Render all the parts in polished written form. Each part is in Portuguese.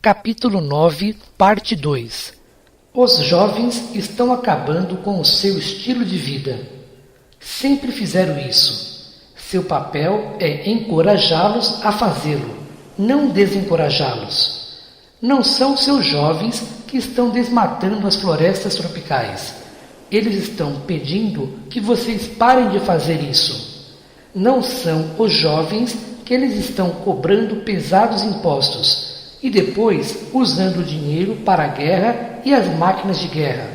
Capítulo 9, Parte 2. Os jovens estão acabando com o seu estilo de vida. Sempre fizeram isso. Seu papel é encorajá-los a fazê-lo, não desencorajá-los. Não são seus jovens que estão desmatando as florestas tropicais. Eles estão pedindo que vocês parem de fazer isso. Não são os jovens que eles estão cobrando pesados impostos e depois usando o dinheiro para a guerra e as máquinas de guerra.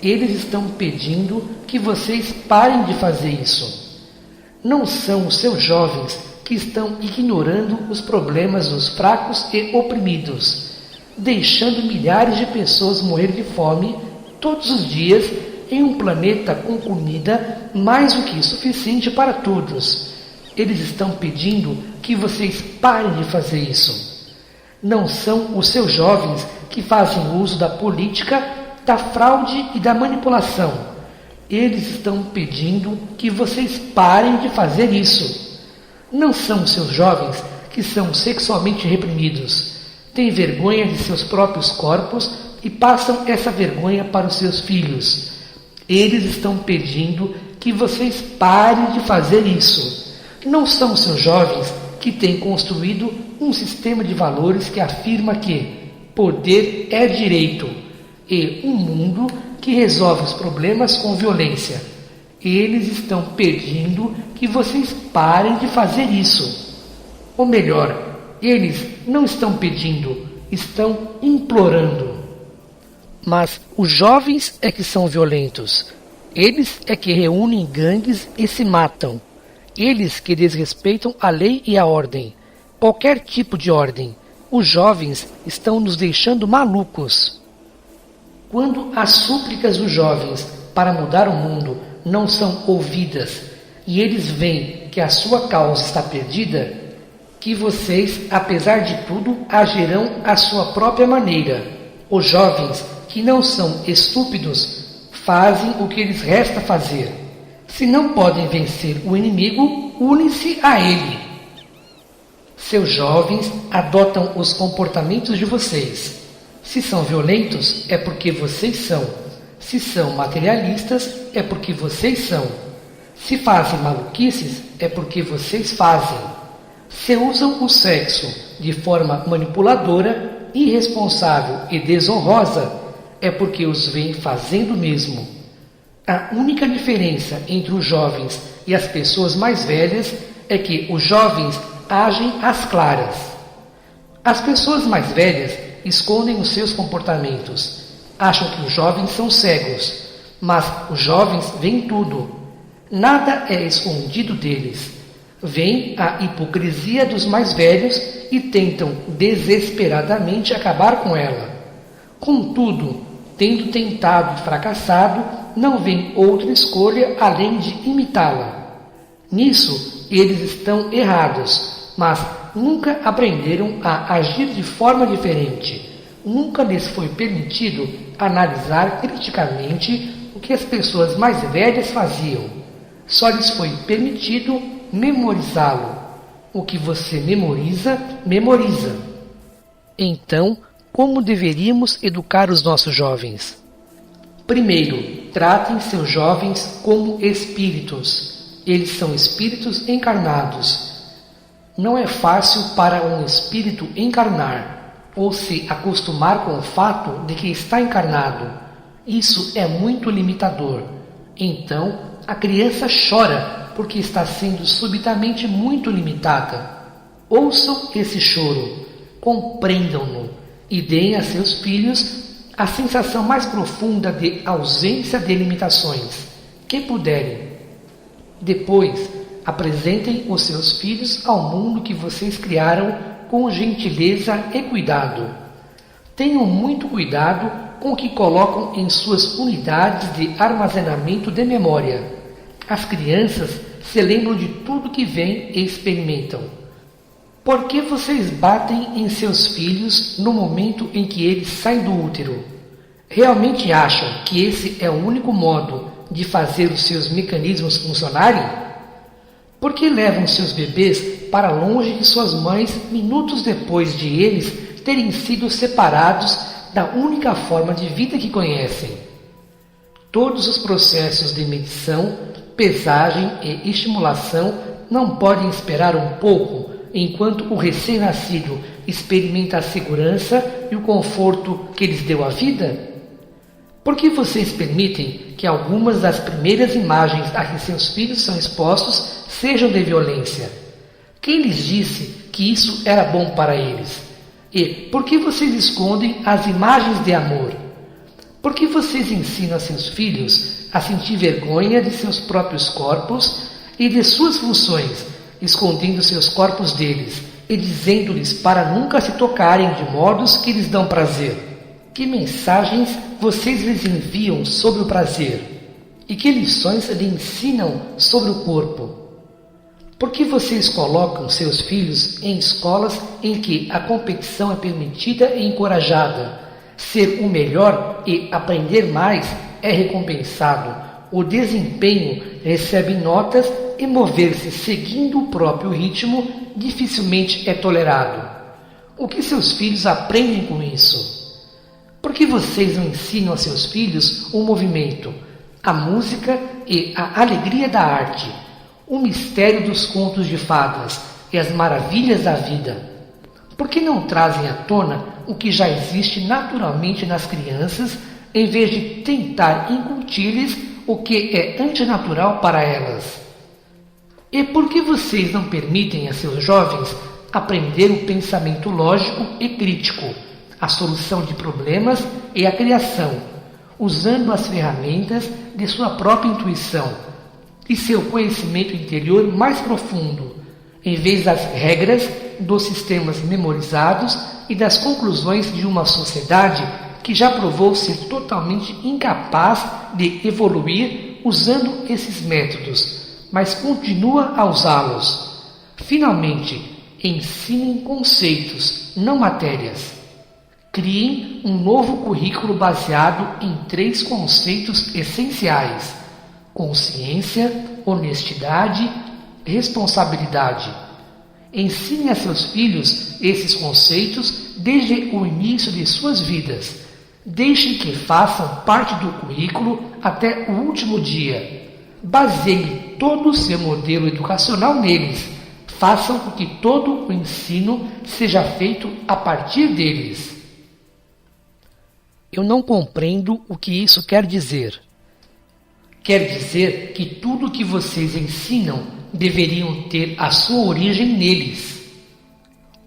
Eles estão pedindo que vocês parem de fazer isso. Não são os seus jovens que estão ignorando os problemas dos fracos e oprimidos, deixando milhares de pessoas morrer de fome todos os dias em um planeta com comida mais do que suficiente para todos. Eles estão pedindo que vocês parem de fazer isso. Não são os seus jovens que fazem uso da política, da fraude e da manipulação. Eles estão pedindo que vocês parem de fazer isso. Não são os seus jovens que são sexualmente reprimidos, têm vergonha de seus próprios corpos e passam essa vergonha para os seus filhos. Eles estão pedindo que vocês parem de fazer isso. Não são os seus jovens que têm construído um sistema de valores que afirma que poder é direito e um mundo que resolve os problemas com violência. Eles estão pedindo que vocês parem de fazer isso. Ou melhor, eles não estão pedindo, estão implorando. Mas os jovens é que são violentos. Eles é que reúnem gangues e se matam. Eles que desrespeitam a lei e a ordem. Qualquer tipo de ordem. Os jovens estão nos deixando malucos. Quando as súplicas dos jovens para mudar o mundo não são ouvidas e eles veem que a sua causa está perdida, que vocês, apesar de tudo, agirão à sua própria maneira. Os jovens, que não são estúpidos, fazem o que lhes resta fazer. Se não podem vencer o inimigo, unem-se a ele. Seus jovens adotam os comportamentos de vocês. Se são violentos, é porque vocês são. Se são materialistas, é porque vocês são. Se fazem maluquices, é porque vocês fazem. Se usam o sexo de forma manipuladora, irresponsável e desonrosa, é porque os veem fazendo o mesmo. A única diferença entre os jovens e as pessoas mais velhas é que os jovens agem às claras. As pessoas mais velhas escondem os seus comportamentos. Acham que os jovens são cegos, mas os jovens veem tudo. Nada é escondido deles. Veem a hipocrisia dos mais velhos e tentam desesperadamente acabar com ela. Contudo, tendo tentado e fracassado, não vem outra escolha além de imitá-la. Nisso, eles estão errados, mas nunca aprenderam a agir de forma diferente. Nunca lhes foi permitido analisar criticamente o que as pessoas mais velhas faziam. Só lhes foi permitido memorizá-lo. O que você memoriza, memoriza. Então, como deveríamos educar os nossos jovens? Primeiro, tratem seus jovens como espíritos. Eles são espíritos encarnados. Não é fácil para um espírito encarnar ou se acostumar com o fato de que está encarnado. Isso é muito limitador. Então, a criança chora porque está sendo subitamente muito limitada. Ouçam esse choro, compreendam-no e deem a seus filhos a sensação mais profunda de ausência de limitações que puderem. Depois, apresentem os seus filhos ao mundo que vocês criaram com gentileza e cuidado. Tenham muito cuidado com o que colocam em suas unidades de armazenamento de memória. As crianças se lembram de tudo que veem e experimentam. Por que vocês batem em seus filhos no momento em que eles saem do útero? Realmente acham que esse é o único modo de fazer os seus mecanismos funcionarem? Por que levam seus bebês para longe de suas mães minutos depois de eles terem sido separados da única forma de vida que conhecem. Todos os processos de medição, pesagem e estimulação não podem esperar um pouco enquanto o recém-nascido experimenta a segurança e o conforto que lhes deu a vida? Por que vocês permitem que algumas das primeiras imagens a que seus filhos são expostos sejam de violência? Quem lhes disse que isso era bom para eles? E por que vocês escondem as imagens de amor? Por que vocês ensinam a seus filhos a sentir vergonha de seus próprios corpos e de suas funções, escondendo seus corpos deles e dizendo-lhes para nunca se tocarem de modos que lhes dão prazer? Que mensagens vocês lhes enviam sobre o prazer? E que lições lhe ensinam sobre o corpo? Por que vocês colocam seus filhos em escolas em que a competição é permitida e encorajada? Ser o melhor e aprender mais é recompensado. O desempenho recebe notas e mover-se seguindo o próprio ritmo dificilmente é tolerado. O que seus filhos aprendem com isso? Por que vocês não ensinam a seus filhos o movimento, a música e a alegria da arte, o mistério dos contos de fadas e as maravilhas da vida? Por que não trazem à tona o que já existe naturalmente nas crianças, em vez de tentar incutir-lhes o que é antinatural para elas? E por que vocês não permitem a seus jovens aprender o pensamento lógico e crítico, a solução de problemas e a criação, usando as ferramentas de sua própria intuição e seu conhecimento interior mais profundo, em vez das regras dos sistemas memorizados e das conclusões de uma sociedade que já provou ser totalmente incapaz de evoluir usando esses métodos, mas continua a usá-los? Finalmente, ensinem conceitos, não matérias. Criem um novo currículo baseado em 3 conceitos essenciais: consciência, honestidade, responsabilidade. Ensine a seus filhos esses conceitos desde o início de suas vidas. Deixem que façam parte do currículo até o último dia. Baseiem todo o seu modelo educacional neles. Façam com que todo o ensino seja feito a partir deles. Eu não compreendo o que isso quer dizer. Quer dizer que tudo o que vocês ensinam deveriam ter a sua origem neles.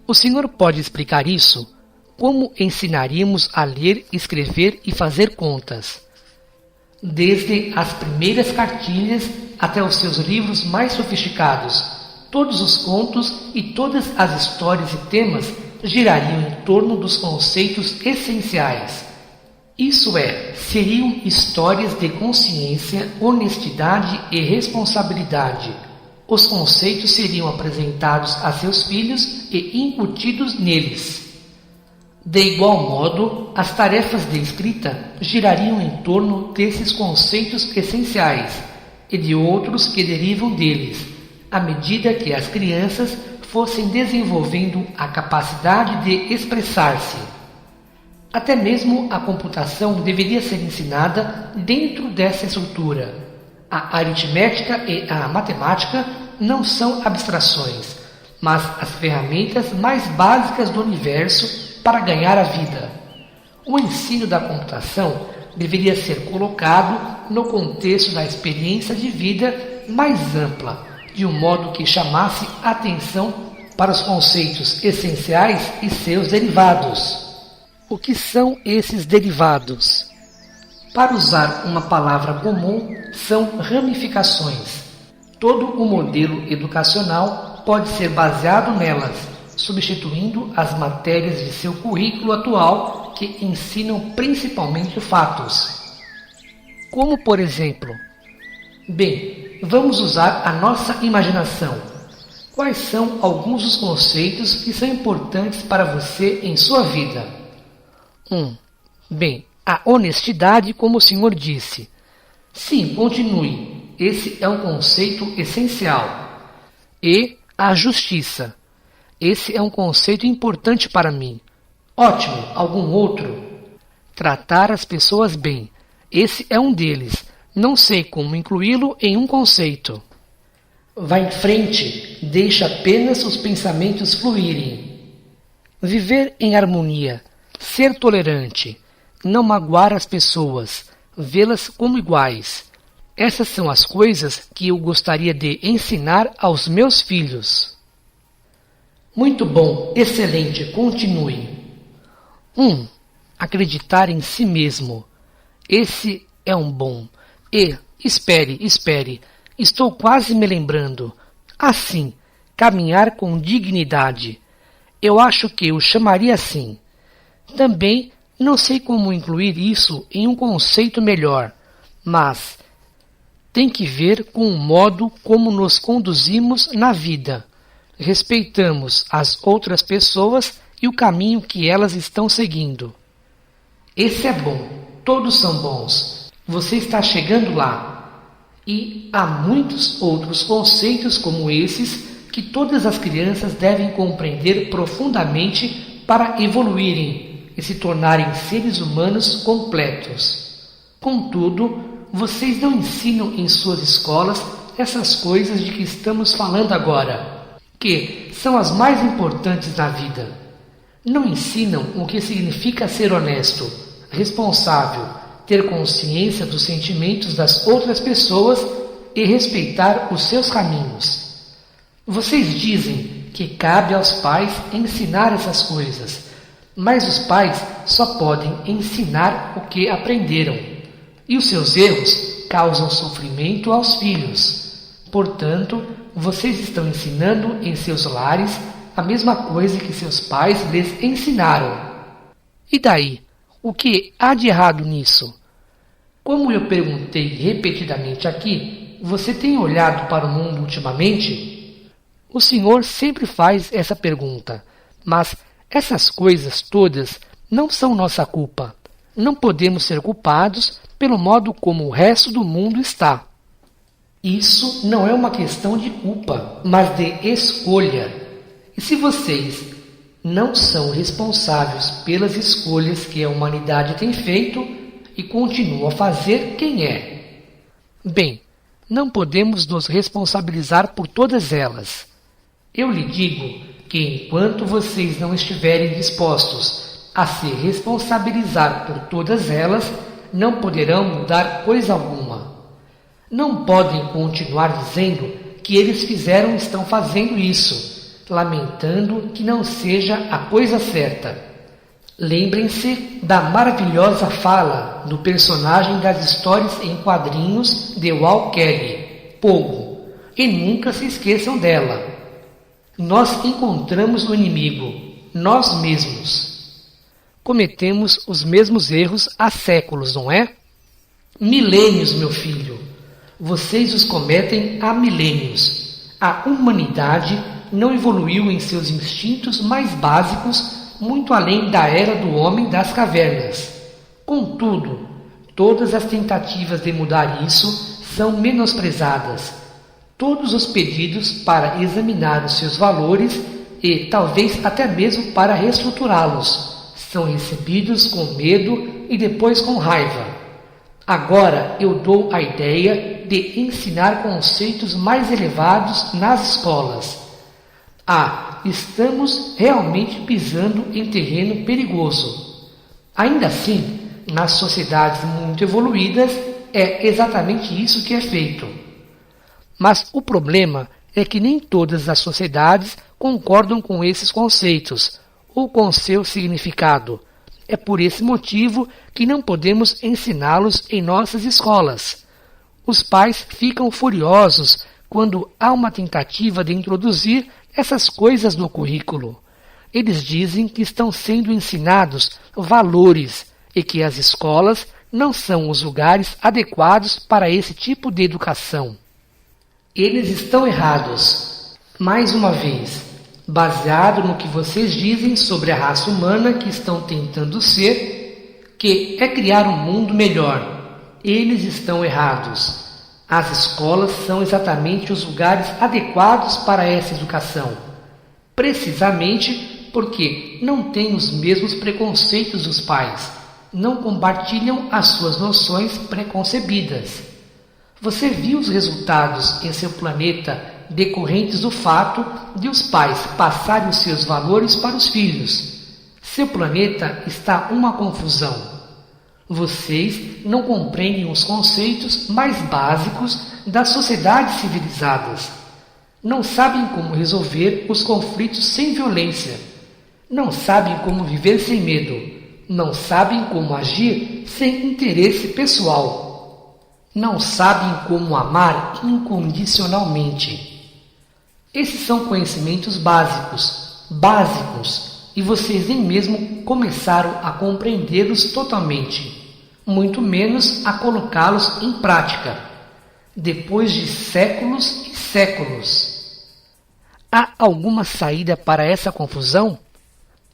O senhor pode explicar isso? Como ensinaríamos a ler, escrever e fazer contas? Desde as primeiras cartilhas até os seus livros mais sofisticados, todos os contos e todas as histórias e temas girariam em torno dos conceitos essenciais. Isso é, seriam histórias de consciência, honestidade e responsabilidade. Os conceitos seriam apresentados a seus filhos e incutidos neles. De igual modo, as tarefas de escrita girariam em torno desses conceitos essenciais e de outros que derivam deles, à medida que as crianças fossem desenvolvendo a capacidade de expressar-se. Até mesmo a computação deveria ser ensinada dentro dessa estrutura. A aritmética e a matemática não são abstrações, mas as ferramentas mais básicas do universo para ganhar a vida. O ensino da computação deveria ser colocado no contexto da experiência de vida mais ampla, de um modo que chamasse atenção para os conceitos essenciais e seus derivados. O que são esses derivados? Para usar uma palavra comum, são ramificações. Todo o modelo educacional pode ser baseado nelas, substituindo as matérias de seu currículo atual que ensinam principalmente fatos. Como, por exemplo? Bem, vamos usar a nossa imaginação. Quais são alguns dos conceitos que são importantes para você em sua vida? Bem, a honestidade, como o senhor disse. Sim, continue. Esse é um conceito essencial. E a justiça. Esse é um conceito importante para mim. Ótimo, algum outro? Tratar as pessoas bem. Esse é um deles. Não sei como incluí-lo em um conceito. Vá em frente, deixe apenas os pensamentos fluírem. Viver em harmonia, ser tolerante, não magoar as pessoas, vê-las como iguais. Essas são as coisas que eu gostaria de ensinar aos meus filhos. Muito bom, excelente, continue. 1. Acreditar em si mesmo. Esse é um bom. E, espere, estou quase me lembrando. Assim, caminhar com dignidade. Eu acho que eu chamaria assim. Também não sei como incluir isso em um conceito melhor, mas tem que ver com o modo como nos conduzimos na vida. Respeitamos as outras pessoas e o caminho que elas estão seguindo. Esse é bom, todos são bons. Você está chegando lá. E há muitos outros conceitos como esses que todas as crianças devem compreender profundamente para evoluírem e se tornarem seres humanos completos. Contudo, vocês não ensinam em suas escolas essas coisas de que estamos falando agora, que são as mais importantes na vida. Não ensinam o que significa ser honesto, responsável, ter consciência dos sentimentos das outras pessoas e respeitar os seus caminhos. Vocês dizem que cabe aos pais ensinar essas coisas, mas os pais só podem ensinar o que aprenderam, e os seus erros causam sofrimento aos filhos. Portanto, vocês estão ensinando em seus lares a mesma coisa que seus pais lhes ensinaram. E daí? O que há de errado nisso? Como eu perguntei repetidamente aqui, você tem olhado para o mundo ultimamente? O Senhor sempre faz essa pergunta, mas essas coisas todas não são nossa culpa. Não podemos ser culpados pelo modo como o resto do mundo está. Isso não é uma questão de culpa, mas de escolha. E se vocês não são responsáveis pelas escolhas que a humanidade tem feito e continua a fazer, quem é? Bem, não podemos nos responsabilizar por todas elas. Eu lhe digo que enquanto vocês não estiverem dispostos a se responsabilizar por todas elas, não poderão mudar coisa alguma. Não podem continuar dizendo que eles fizeram e estão fazendo isso, lamentando que não seja a coisa certa. Lembrem-se da maravilhosa fala do personagem das histórias em quadrinhos de Walt Kelly, Pogo, e nunca se esqueçam dela. Nós encontramos o inimigo, nós mesmos. Cometemos os mesmos erros há séculos, não é? Milênios, meu filho. Vocês os cometem há milênios. A humanidade não evoluiu em seus instintos mais básicos muito além da era do homem das cavernas. Contudo, todas as tentativas de mudar isso são menosprezadas. Todos os pedidos para examinar os seus valores e talvez até mesmo para reestruturá-los são recebidos com medo e depois com raiva. Agora eu dou a ideia de ensinar conceitos mais elevados nas escolas. Estamos realmente pisando em terreno perigoso. Ainda assim, nas sociedades muito evoluídas, é exatamente isso que é feito. Mas o problema é que nem todas as sociedades concordam com esses conceitos ou com seu significado. É por esse motivo que não podemos ensiná-los em nossas escolas. Os pais ficam furiosos quando há uma tentativa de introduzir essas coisas no currículo. Eles dizem que estão sendo ensinados valores e que as escolas não são os lugares adequados para esse tipo de educação. Eles estão errados. Mais uma vez, baseado no que vocês dizem sobre a raça humana que estão tentando ser, que é criar um mundo melhor. Eles estão errados. As escolas são exatamente os lugares adequados para essa educação. Precisamente porque não têm os mesmos preconceitos dos pais, não compartilham as suas noções preconcebidas. Você viu os resultados em seu planeta decorrentes do fato de os pais passarem os seus valores para os filhos. Seu planeta está uma confusão. Vocês não compreendem os conceitos mais básicos das sociedades civilizadas. Não sabem como resolver os conflitos sem violência. Não sabem como viver sem medo. Não sabem como agir sem interesse pessoal. Não sabem como amar incondicionalmente. Esses são conhecimentos básicos, e vocês nem mesmo começaram a compreendê-los totalmente, muito menos a colocá-los em prática, depois de séculos e séculos. Há alguma saída para essa confusão?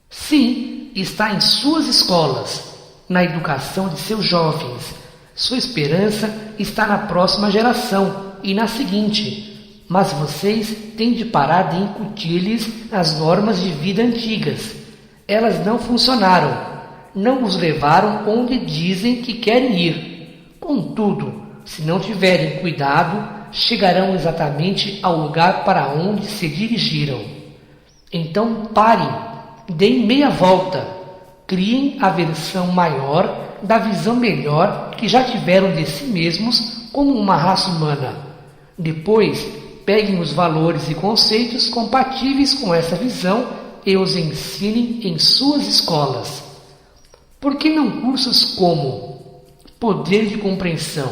Sim, está em suas escolas, na educação de seus jovens. Sua esperança está na próxima geração e na seguinte, mas vocês têm de parar de incutir-lhes as normas de vida antigas. Elas não funcionaram, não os levaram onde dizem que querem ir. Contudo, se não tiverem cuidado, chegarão exatamente ao lugar para onde se dirigiram. Então parem, deem meia volta, criem a versão maior da visão melhor que já tiveram de si mesmos como uma raça humana. Depois, peguem os valores e conceitos compatíveis com essa visão e os ensinem em suas escolas. Por que não cursos como poder de compreensão,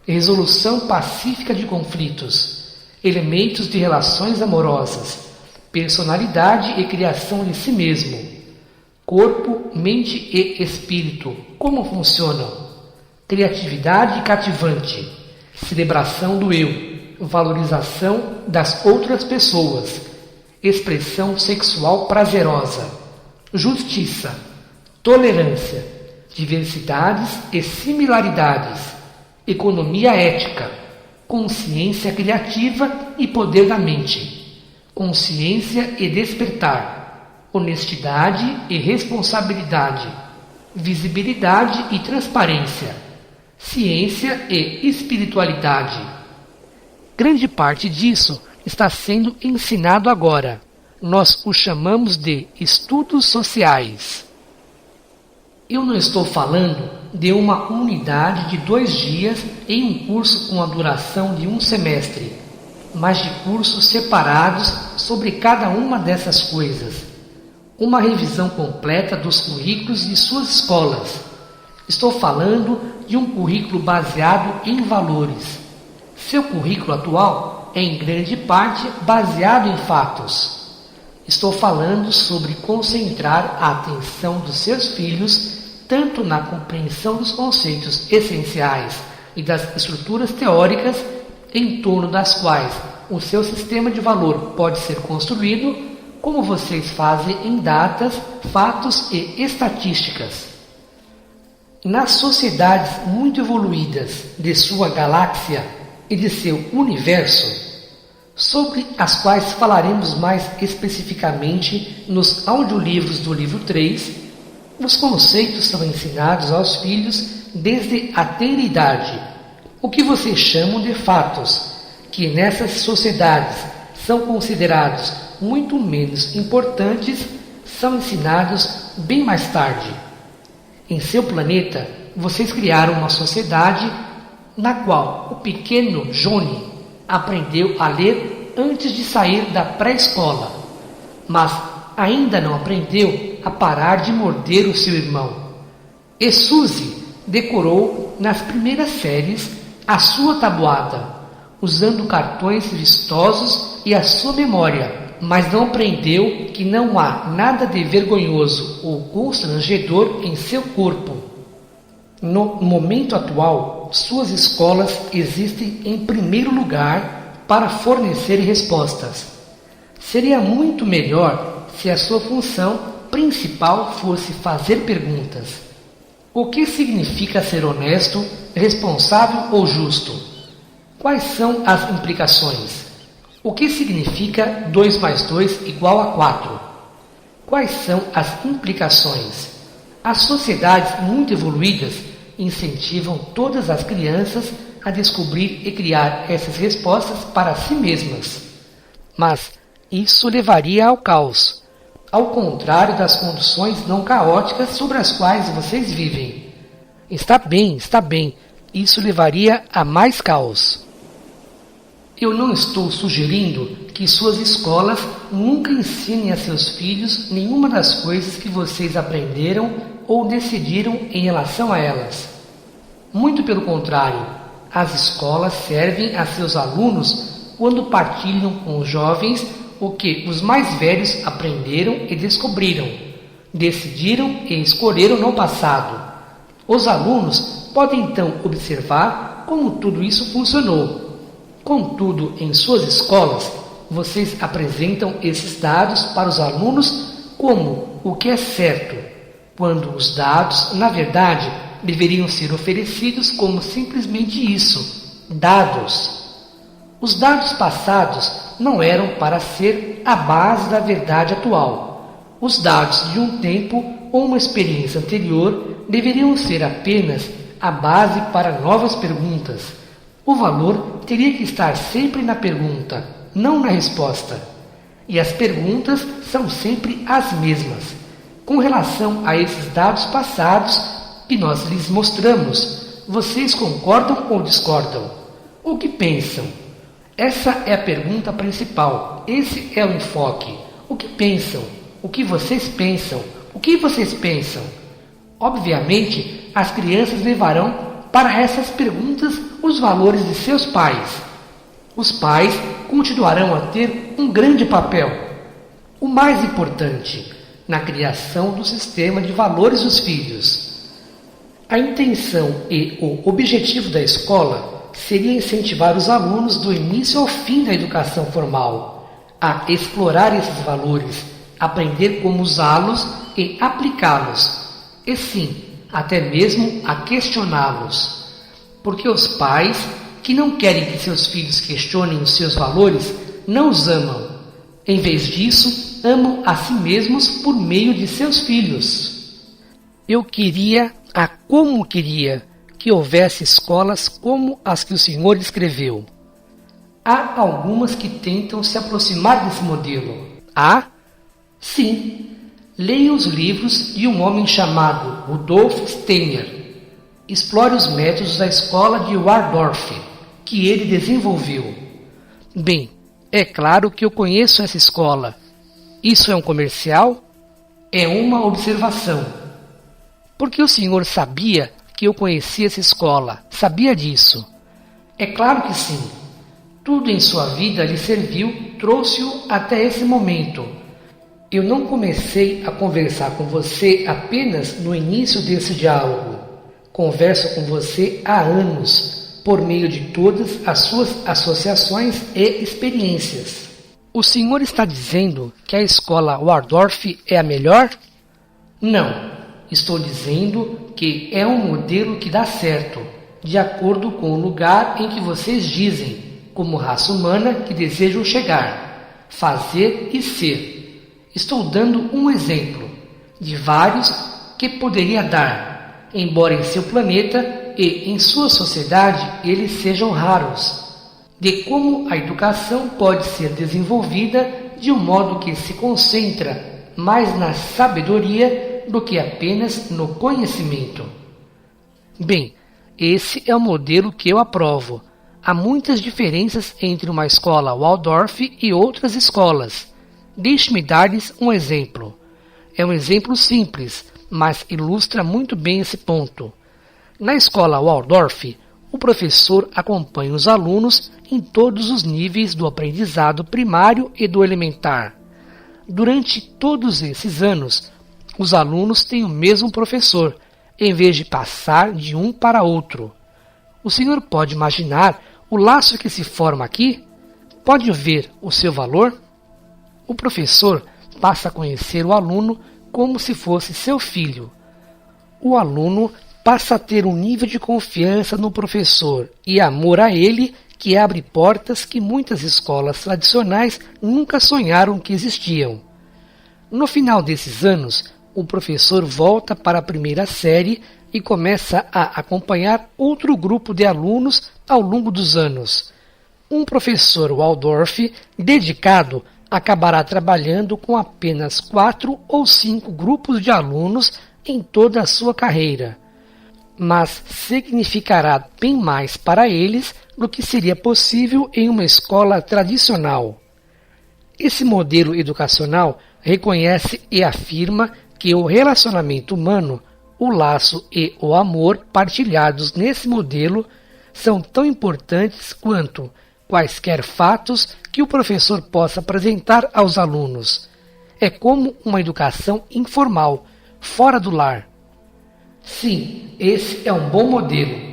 resolução pacífica de conflitos, elementos de relações amorosas, personalidade e criação de si mesmo, corpo, mente e espírito, como funcionam, criatividade cativante, celebração do eu, valorização das outras pessoas, expressão sexual prazerosa, justiça, tolerância, diversidades e similaridades, economia ética, consciência criativa e poder da mente, consciência e despertar, honestidade e responsabilidade, visibilidade e transparência, ciência e espiritualidade. Grande parte disso está sendo ensinado agora. Nós o chamamos de estudos sociais. Eu não estou falando de uma unidade de 2 dias em um curso com a duração de 1 semestre, mas de cursos separados sobre cada uma dessas coisas. Uma revisão completa dos currículos de suas escolas. Estou falando de um currículo baseado em valores. Seu currículo atual é em grande parte baseado em fatos. Estou falando sobre concentrar a atenção dos seus filhos tanto na compreensão dos conceitos essenciais e das estruturas teóricas em torno das quais o seu sistema de valor pode ser construído, como vocês fazem em datas, fatos e estatísticas. Nas sociedades muito evoluídas de sua galáxia e de seu universo, sobre as quais falaremos mais especificamente nos audiolivros do livro 3, os conceitos são ensinados aos filhos desde a tenridade, o que vocês chamam de fatos, que nessas sociedades são considerados muito menos importantes, são ensinados bem mais tarde. Em seu planeta, vocês criaram uma sociedade na qual o pequeno Johnny aprendeu a ler antes de sair da pré-escola, mas ainda não aprendeu a parar de morder o seu irmão. E Suzy decorou nas primeiras séries a sua tabuada, usando cartões vistosos e a sua memória, mas não aprendeu que não há nada de vergonhoso ou constrangedor em seu corpo. No momento atual, suas escolas existem em primeiro lugar para fornecer respostas. Seria muito melhor se a sua função principal fosse fazer perguntas. O que significa ser honesto, responsável ou justo? Quais são as implicações? O que significa 2 mais 2 igual a 4? Quais são as implicações? As sociedades muito evoluídas incentivam todas as crianças a descobrir e criar essas respostas para si mesmas. Mas isso levaria ao caos, ao contrário das condições não caóticas sobre as quais vocês vivem. Está bem, isso levaria a mais caos. Eu não estou sugerindo que suas escolas nunca ensinem a seus filhos nenhuma das coisas que vocês aprenderam ou decidiram em relação a elas. Muito pelo contrário, as escolas servem a seus alunos quando partilham com os jovens o que os mais velhos aprenderam e descobriram, decidiram e escolheram no passado. Os alunos podem então observar como tudo isso funcionou. Contudo, em suas escolas, vocês apresentam esses dados para os alunos como o que é certo, quando os dados, na verdade, deveriam ser oferecidos como simplesmente isso, dados. Os dados passados não eram para ser a base da verdade atual. Os dados de um tempo ou uma experiência anterior deveriam ser apenas a base para novas perguntas. O valor teria que estar sempre na pergunta, não na resposta. E as perguntas são sempre as mesmas. Com relação a esses dados passados que nós lhes mostramos, vocês concordam ou discordam? O que pensam? Essa é a pergunta principal. Esse é o enfoque. O que pensam? O que vocês pensam? O que vocês pensam? Obviamente, as crianças levarão para essas perguntas os valores de seus pais. Os pais continuarão a ter um grande papel, o mais importante, na criação do sistema de valores dos filhos. A intenção e o objetivo da escola seria incentivar os alunos do início ao fim da educação formal a explorar esses valores, aprender como usá-los e aplicá-los, e sim, até mesmo a questioná-los. Porque os pais que não querem que seus filhos questionem os seus valores não os amam. Em vez disso, amam a si mesmos por meio de seus filhos. Eu queria que houvesse escolas como as que o Senhor escreveu. Há algumas que tentam se aproximar desse modelo. Há? Sim. Leia os livros de um homem chamado Rudolf Steiner. Explore os métodos da escola de Waldorf, que ele desenvolveu. Bem, é claro que eu conheço essa escola. Isso é um comercial? É uma observação. Porque o senhor sabia que eu conhecia essa escola? Sabia disso? É claro que sim. Tudo em sua vida lhe serviu, trouxe-o até esse momento. Eu não comecei a conversar com você apenas no início desse diálogo. Converso com você há anos, por meio de todas as suas associações e experiências. O senhor está dizendo que a escola Waldorf é a melhor? Não, estou dizendo que é um modelo que dá certo, de acordo com o lugar em que vocês dizem, como raça humana que desejam chegar, fazer e ser. Estou dando um exemplo, de vários que poderia dar, embora em seu planeta e em sua sociedade eles sejam raros, de como a educação pode ser desenvolvida de um modo que se concentra mais na sabedoria do que apenas no conhecimento. Bem, esse é o modelo que eu aprovo. Há muitas diferenças entre uma escola Waldorf e outras escolas. Deixe-me dar-lhes um exemplo. É um exemplo simples, mas ilustra muito bem esse ponto. Na escola Waldorf, o professor acompanha os alunos em todos os níveis do aprendizado primário e do elementar. Durante todos esses anos, os alunos têm o mesmo professor, em vez de passar de um para outro. O senhor pode imaginar o laço que se forma aqui? Pode ver o seu valor? O professor passa a conhecer o aluno como se fosse seu filho. O aluno passa a ter um nível de confiança no professor e amor a ele que abre portas que muitas escolas tradicionais nunca sonharam que existiam. No final desses anos, o professor volta para a primeira série e começa a acompanhar outro grupo de alunos ao longo dos anos. Um professor Waldorf dedicado acabará trabalhando com apenas 4 ou 5 grupos de alunos em toda a sua carreira, mas significará bem mais para eles do que seria possível em uma escola tradicional. Esse modelo educacional reconhece e afirma que o relacionamento humano, o laço e o amor partilhados nesse modelo são tão importantes quanto quaisquer fatos que o professor possa apresentar aos alunos. É como uma educação informal, fora do lar. Sim, esse é um bom modelo.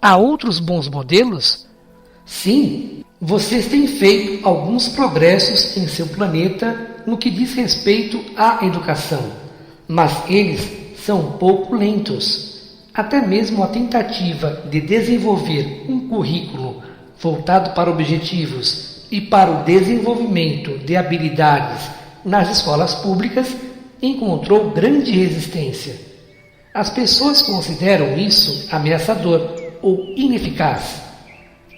Há outros bons modelos? Sim, vocês têm feito alguns progressos em seu planeta no que diz respeito à educação, mas eles são um pouco lentos. Até mesmo a tentativa de desenvolver um currículo voltado para objetivos e para o desenvolvimento de habilidades nas escolas públicas encontrou grande resistência. As pessoas consideram isso ameaçador ou ineficaz.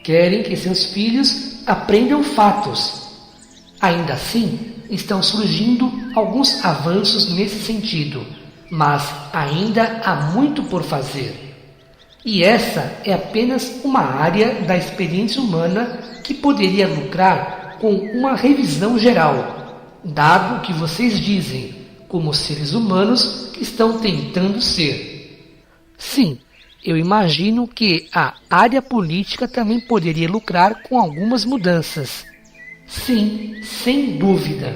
Querem que seus filhos aprendam fatos. Ainda assim, estão surgindo alguns avanços nesse sentido, mas ainda há muito por fazer. E essa é apenas uma área da experiência humana que poderia lucrar com uma revisão geral, dado o que vocês dizem, como seres humanos que estão tentando ser. Sim, eu imagino que a área política também poderia lucrar com algumas mudanças. Sim, sem dúvida.